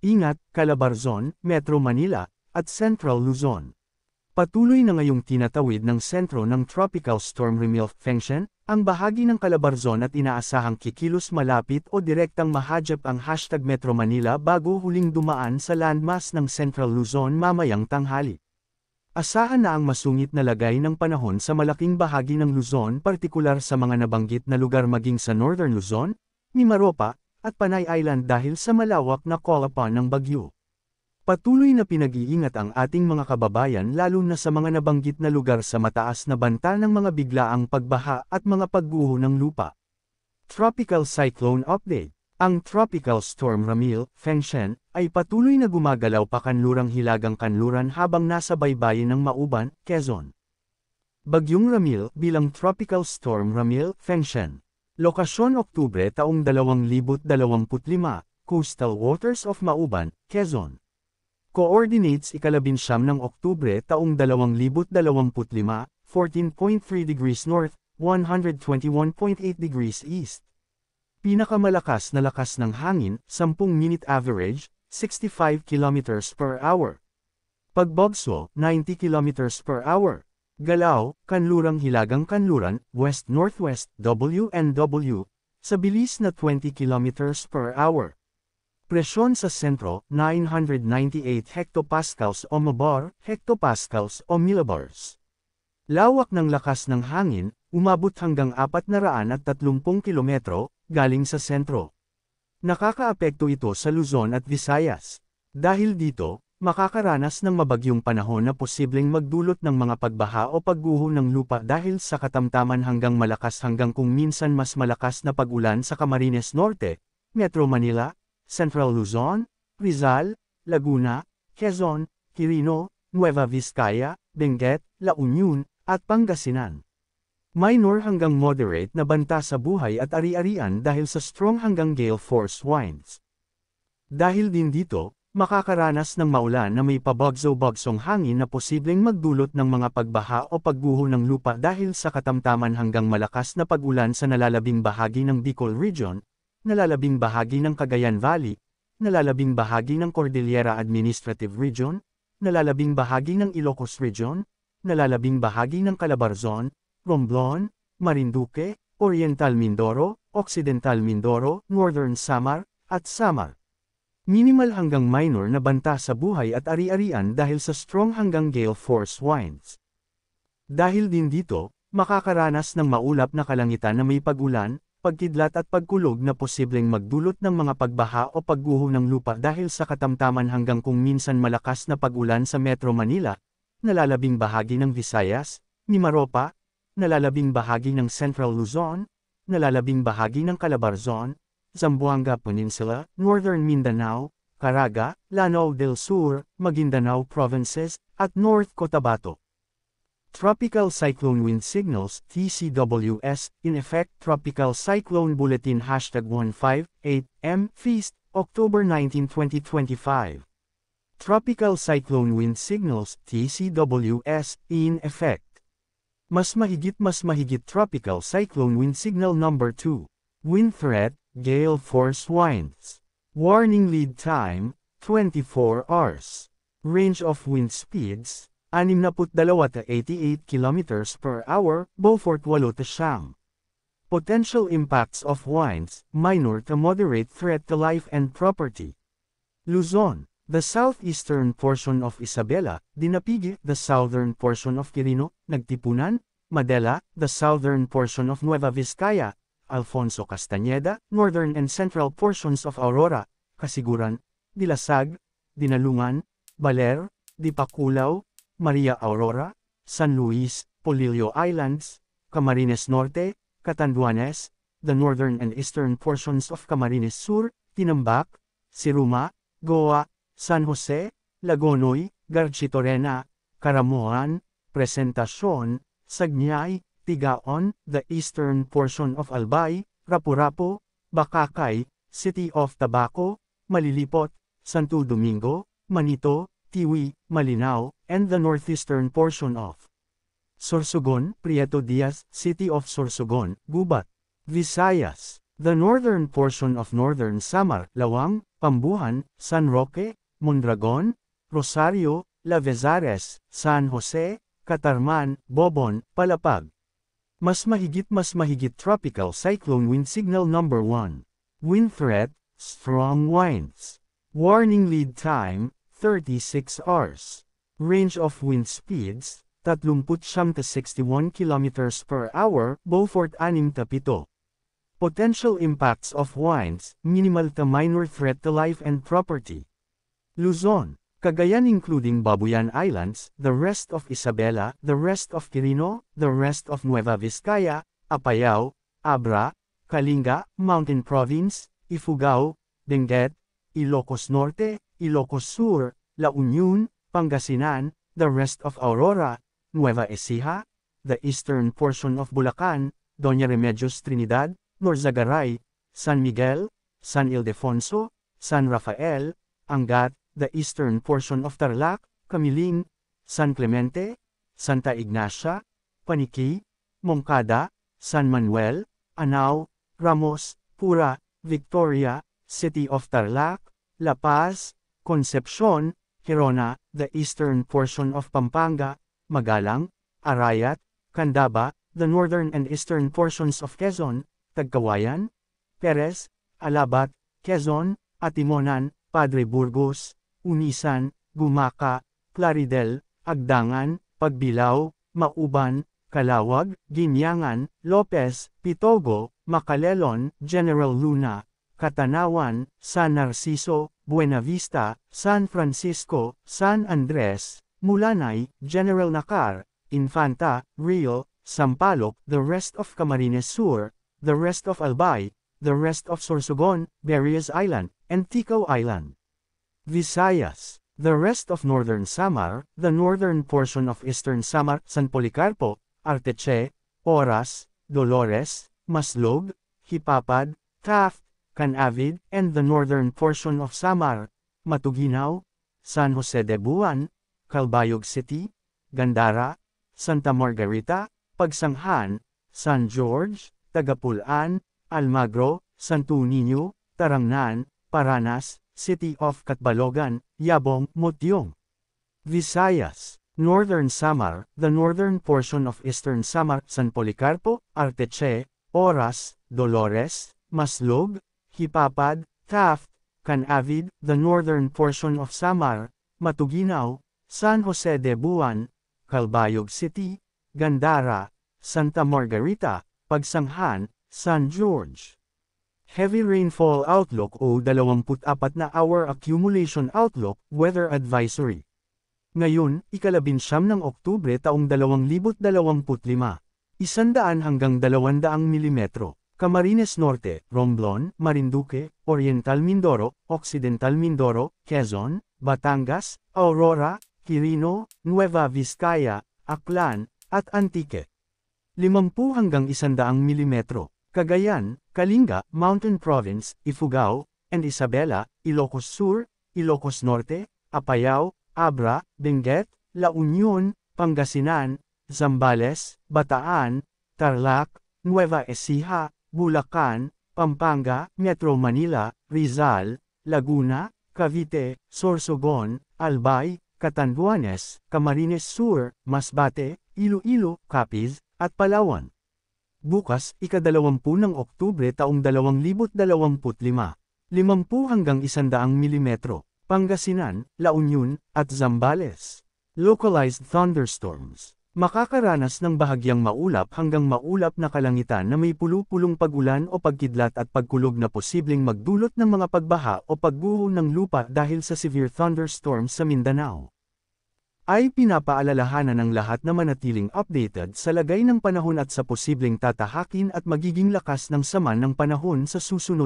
Ingat, Calabarzon, Metro Manila, at Central Luzon. Patuloy na ngayong tinatawid ng sentro ng Tropical Storm Remil Fengshen, ang bahagi ng Calabarzon at inaasahang kikilos malapit o direktang mahadjap ang hashtag Metro Manila bago huling dumaan sa landmass ng Central Luzon mamayang tanghali. Asahan na ang masungit na lagay ng panahon sa malaking bahagi ng Luzon, partikular sa mga nabanggit na lugar maging sa Northern Luzon, Mimaropa, at Panay Island dahil sa malawak na call-upon ng bagyo. Patuloy na pinag-iingat ang ating mga kababayan lalo na sa mga nabanggit na lugar sa mataas na banta ng mga biglaang pagbaha at mga pagguho ng lupa. Tropical Cyclone Update. Ang Tropical Storm Ramil, Fengshen, ay patuloy na gumagalaw pakanlurang hilagang kanluran habang nasa baybayin ng Mauban, Quezon. Bagyong Ramil bilang Tropical Storm Ramil, Fengshen. Lokasyon Oktubre taong 2025, Coastal Waters of Mauban, Quezon. Coordinates ika-19 ng Oktubre taong 2025, 14.3 degrees north, 121.8 degrees east. Pinakamalakas na lakas ng hangin, 10-minute average, 65 km per hour. Pagbagso, 90 km per hour. Galaw, kanlurang hilagang kanluran, west-northwest, WNW, sa bilis na 20 km per hour. Presyon sa sentro, 998 hectopascals o hectopascals o millibars. Lawak ng lakas ng hangin, umabot hanggang 430 kilometro, galing sa sentro. Nakakaapekto ito sa Luzon at Visayas. Dahil dito, makakaranas ng mabagyong panahon na posibleng magdulot ng mga pagbaha o pagguho ng lupa dahil sa katamtaman hanggang malakas hanggang kung minsan mas malakas na pag-ulan sa Camarines Norte, Metro Manila, Central Luzon, Rizal, Laguna, Quezon, Quirino, Nueva Vizcaya, Benguet, La Union, at Pangasinan. Minor hanggang moderate na banta sa buhay at ari-arian dahil sa strong hanggang gale force winds. Dahil din dito, makakaranas ng maulan na may pabagso-bagsong hangin na posibleng magdulot ng mga pagbaha o pagguho ng lupa dahil sa katamtaman hanggang malakas na pag-ulan sa nalalabing bahagi ng Bicol Region, nalalabing bahagi ng Cagayan Valley, nalalabing bahagi ng Cordillera Administrative Region, nalalabing bahagi ng Ilocos Region, nalalabing bahagi ng Calabarzon, Romblon, Marinduque, Oriental Mindoro, Occidental Mindoro, Northern Samar, at Samar. Minimal hanggang minor na banta sa buhay at ari-arian dahil sa strong hanggang gale force winds. Dahil din dito, makakaranas ng maulap na kalangitan na may pag-ulan, pagkidlat at pagkulog na posibleng magdulot ng mga pagbaha o pagguho ng lupa dahil sa katamtaman hanggang kung minsan malakas na pag-ulan sa Metro Manila, nalalabing bahagi ng Visayas, Mimaropa, nalalabing bahagi ng Central Luzon, nalalabing bahagi ng Calabarzon, Zamboanga Peninsula, Northern Mindanao, Caraga, Lanao del Sur, Maguindanao Provinces, at North Cotabato. Tropical Cyclone Wind Signals, TCWS, in effect Tropical Cyclone Bulletin #158M Feast, October 19, 2025. Tropical Cyclone Wind Signals, TCWS, in effect. Mas mahigit Tropical Cyclone Wind Signal number 2. Wind threat, gale force winds. Warning lead time, 24 hours. Range of wind speeds, 62 at 88 km per hour, Beaufort 8. Potential impacts of winds, minor to moderate threat to life and property. Luzon, the southeastern portion of Isabela, Dinapigue, the southern portion of Quirino, Nagtipunan, Madela, the southern portion of Nueva Vizcaya, Alfonso Castañeda, northern and central portions of Aurora, Kasiguran, Dilasag, Dinalungan, Baler, Dipakulaw, Maria Aurora, San Luis, Polillo Islands, Camarines Norte, Catanduanes, the northern and eastern portions of Camarines Sur, Tinambak, Siruma, Goa, San Jose, Lagonoy, Garchitorena, Caramoan, Presentacion, Sagnay, Tigaon, the eastern portion of Albay, Rapu-Rapu, Bakakay, City of Tabaco, Malilipot, Santo Domingo, Manito, Tiwi, Malinao, and the northeastern portion of Sorsogon, Prieto Diaz, City of Sorsogon, Gubat, Visayas. The northern portion of Northern Samar, Lawang, Pambuhan, San Roque, Mondragon, Rosario, Lavezares, San Jose, Catarman, Bobon, Palapag. Mas mahigit tropical cyclone wind signal number 1. Wind threat, strong winds. Warning lead time, 36 hours. Range of wind speeds, 39 to 61 km per hour, Beaufort 6-7. Potential impacts of winds, minimal to minor threat to life and property. Luzon, Cagayan including Babuyan Islands, the rest of Isabela, the rest of Quirino, the rest of Nueva Vizcaya, Apayao, Abra, Kalinga, Mountain Province, Ifugao, Benguet, Ilocos Norte, Ilocos Sur, La Union, Pangasinan, the rest of Aurora, Nueva Ecija, the eastern portion of Bulacan, Doña Remedios Trinidad, Norzagaray, San Miguel, San Ildefonso, San Rafael, Angat, the eastern portion of Tarlac, Camiling, San Clemente, Santa Ignacia, Paniqui, Moncada, San Manuel, Anao, Ramos, Pura, Victoria, City of Tarlac, La Paz, Concepcion, Girona, the eastern portion of Pampanga, Magalang, Arayat, Candaba, the northern and eastern portions of Quezon, Tagkawayan, Perez, Alabat, Quezon, Atimonan, Padre Burgos, Unisan, Gumaca, Plaridel, Agdangan, Pagbilao, Mauban, Calawag, Ginyangan, Lopez, Pitogo, Macalelon, General Luna, Catanawan, San Narciso, Buenavista, San Francisco, San Andres, Mulanay, General Nakar, Infanta, Rio, Sampaloc, the rest of Camarines Sur, the rest of Albay, the rest of Sorsogon, Berries Island, and Ticao Island. Visayas, the rest of Northern Samar, the northern portion of Eastern Samar, San Policarpo, Arteche, Oras, Dolores, Maslog, Hipapad, Taft, Canavid, and the northern portion of Samar, Matuguinaw, San Jose de Buan, Calbayog City, Gandara, Santa Margarita, Pagsanghan, San George, Tagapulan, Almagro, Santo Niño, Tarangnan, Paranas, City of Catbalogan, Yabong, Motyong. Visayas, Northern Samar, the northern portion of Eastern Samar, San Policarpo, Arteche, Oras, Dolores, Maslog, Hipapad, Taft, Canavid, the northern portion of Samar, Matuguinaw, San Jose de Buan, Calbayog City, Gandara, Santa Margarita, Pagsanghan, San George. Heavy Rainfall Outlook o 24 na hour accumulation outlook, weather advisory. Ngayon, ika-19 ng Oktubre taong 2025. 100 hanggang 200 milimetro. Camarines Norte, Romblon, Marinduque, Oriental Mindoro, Occidental Mindoro, Quezon, Batangas, Aurora, Quirino, Nueva Vizcaya, Aklan, at Antique. 50 hanggang 100 milimetro. Cagayan, Kalinga, Mountain Province, Ifugao, and Isabela, Ilocos Sur, Ilocos Norte, Apayao, Abra, Benguet, La Union, Pangasinan, Zambales, Bataan, Tarlac, Nueva Ecija, Bulacan, Pampanga, Metro Manila, Rizal, Laguna, Cavite, Sorsogon, Albay, Catanduanes, Camarines Sur, Masbate, Iloilo, Capiz, at Palawan. Bukas, ika-20 ng Oktubre taong 2025. 50 hanggang 100 milimetro. Pangasinan, La Union, at Zambales. Localized thunderstorms. Makakaranas ng bahagyang maulap hanggang maulap na kalangitan na may pulu-pulong pag-ulan o pagkidlat at pagkulog na posibleng magdulot ng mga pagbaha o pagguho ng lupa dahil sa severe thunderstorms sa Mindanao. Ay pinapaalalahanan ng lahat na manatiling updated sa lagay ng panahon at sa posibleng tatahakin at magiging lakas ng sama ng panahon sa susunod